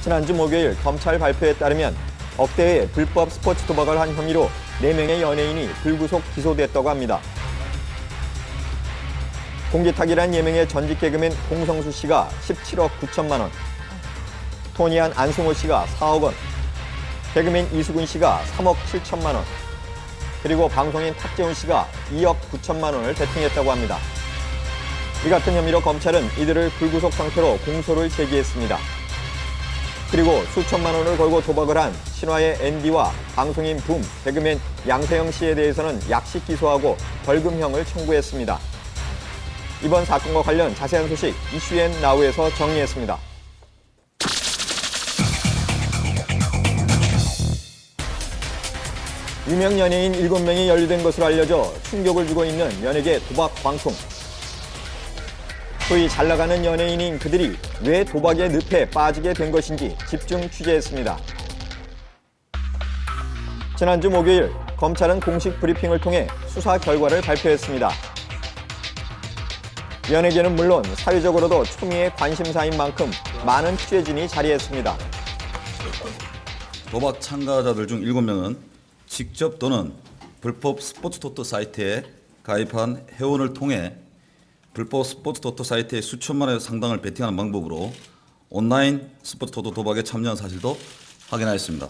지난주 목요일 검찰 발표에 따르면 억대의 불법 스포츠 도박을 한 혐의로 4명의 연예인이 불구속 기소됐다고 합니다. 공기탁이란 예명의 전직 개그맨 공성수 씨가 17억 9천만 원, 토니안 안승호 씨가 4억 원, 개그맨 이수근 씨가 3억 7천만 원, 그리고 방송인 탁재훈 씨가 2억 9천만 원을 베팅했다고 합니다. 이 같은 혐의로 검찰은 이들을 불구속 상태로 공소를 제기했습니다. 그리고 수천만 원을 걸고 도박을 한 신화의 앤디와 방송인 붐, 개그맨 양세형 씨에 대해서는 약식 기소하고 벌금형을 청구했습니다. 이번 사건과 관련 자세한 소식 이슈앤나우에서 정리했습니다. 유명 연예인 7명이 연루된 것으로 알려져 충격을 주고 있는 연예계 도박 광풍. 소위 잘나가는 연예인인 그들이 왜 도박의 늪에 빠지게 된 것인지 집중 취재했습니다. 지난주 목요일 검찰은 공식 브리핑을 통해 수사 결과를 발표했습니다. 연예계는 물론 사회적으로도 초미의 관심사인 만큼 많은 취재진이 자리했습니다. 도박 참가자들 중 7명은 직접 또는 불법 스포츠 토토 사이트에 가입한 회원을 통해 불법 스포츠 토토 사이트에 수천만 원 상당을 베팅하는 방법으로 온라인 스포츠 토토 도박에 참여한 사실도 확인하였습니다.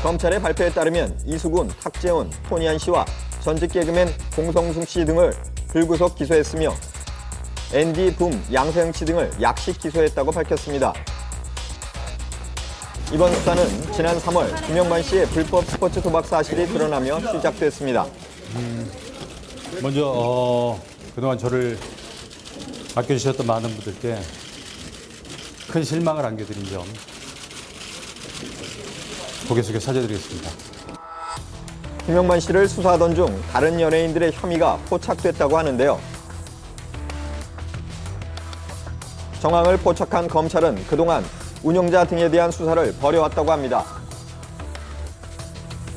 검찰의 발표에 따르면 이수근, 탁재훈, 토니안 씨와 전직 개그맨 공성숙 씨 등을 불구속 기소했으며 앤디, 붐, 양세형 씨 등을 약식 기소했다고 밝혔습니다. 이번 수사는 지난 3월 김영만 씨의 불법 스포츠 도박 사실이 드러나며 시작됐습니다. 먼저 그동안 저를 아껴주셨던 많은 분들께 큰 실망을 안겨드린 점 고개 숙여 사죄드리겠습니다. 김영만 씨를 수사하던 중 다른 연예인들의 혐의가 포착됐다고 하는데요. 정황을 포착한 검찰은 그동안 운영자 등에 대한 수사를 벌여왔다고 합니다.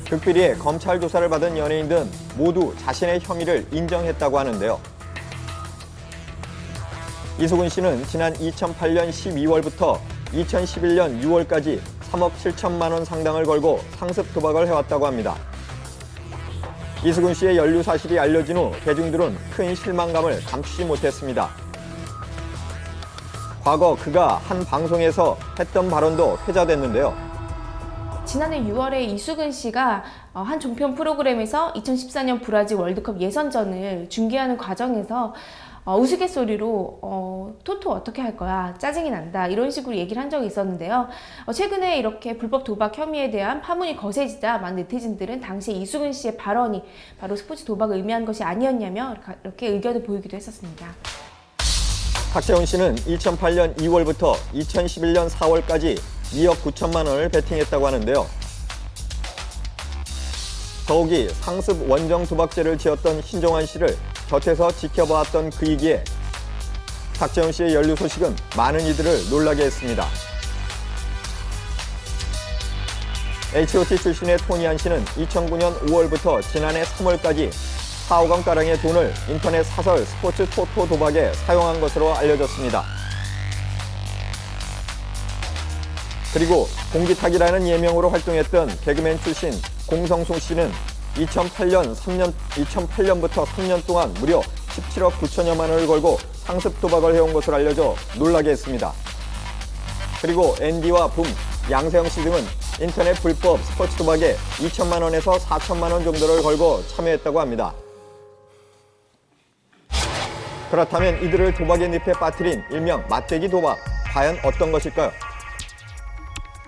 극비리에 검찰 조사를 받은 연예인들은 모두 자신의 혐의를 인정했다고 하는데요. 이수근 씨는 지난 2008년 12월부터 2011년 6월까지 3억 7천만 원 상당을 걸고 상습 도박을 해왔다고 합니다. 이수근 씨의 연루 사실이 알려진 후 대중들은 큰 실망감을 감추지 못했습니다. 과거 그가 한 방송에서 했던 발언도 회자됐는데요. 지난해 6월에 이수근 씨가 한 종편 프로그램에서 2014년 브라질 월드컵 예선전을 중계하는 과정에서 우스갯소리로 토토 어떻게 할 거야? 짜증이 난다. 이런 식으로 얘기를 한 적이 있었는데요. 최근에 이렇게 불법 도박 혐의에 대한 파문이 거세지자 많은 네티즌들은 당시 이수근 씨의 발언이 바로 스포츠 도박을 의미한 것이 아니었냐며 이렇게 의견을 보이기도 했었습니다. 탁재훈 씨는 2008년 2월부터 2011년 4월까지 2억 9천만 원을 베팅했다고 하는데요. 더욱이 상습 원정 도박죄를 지었던 신종환 씨를 곁에서 지켜보았던 그이기에 탁재훈 씨의 연루 소식은 많은 이들을 놀라게 했습니다. H.O.T 출신의 토니안 씨는 2009년 5월부터 지난해 3월까지 4억 원가량의 돈을 인터넷 사설 스포츠 토토 도박에 사용한 것으로 알려졌습니다. 그리고 공기탁이라는 예명으로 활동했던 개그맨 출신 공성숙 씨는 2008년부터 3년 동안 무려 17억 9천여만 원을 걸고 상습 도박을 해온 것으로 알려져 놀라게 했습니다. 그리고 앤디와 붐, 양세형 씨 등은 인터넷 불법 스포츠 도박에 2천만 원에서 4천만 원 정도를 걸고 참여했다고 합니다. 그렇다면 이들을 도박의 늪에 빠뜨린 일명 맞대기 도박, 과연 어떤 것일까요?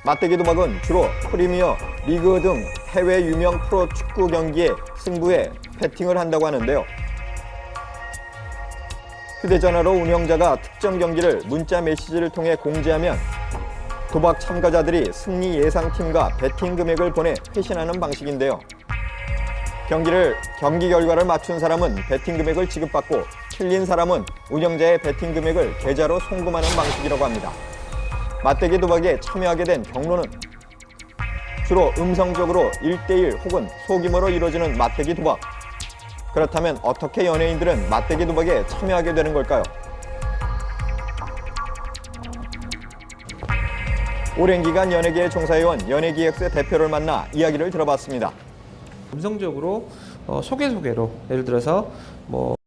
맞대기 도박은 주로 프리미어, 리그 등 해외 유명 프로 축구 경기의 승부에 베팅을 한다고 하는데요. 휴대전화로 운영자가 특정 경기를 문자 메시지를 통해 공지하면 도박 참가자들이 승리 예상팀과 베팅 금액을 보내 회신하는 방식인데요. 경기 결과를 맞춘 사람은 베팅 금액을 지급받고 틀린 사람은 운영자의 베팅 금액을 계좌로 송금하는 방식이라고 합니다. 맞대기 도박에 참여하게 된 경로는 주로 음성적으로 1대1 혹은 소규모로 이루어지는 맞대기 도박. 그렇다면 어떻게 연예인들은 맞대기 도박에 참여하게 되는 걸까요? 오랜 기간 연예계에 종사해온 연예기획사 대표를 만나 이야기를 들어봤습니다. 감성적으로 소개로 예를 들어서 뭐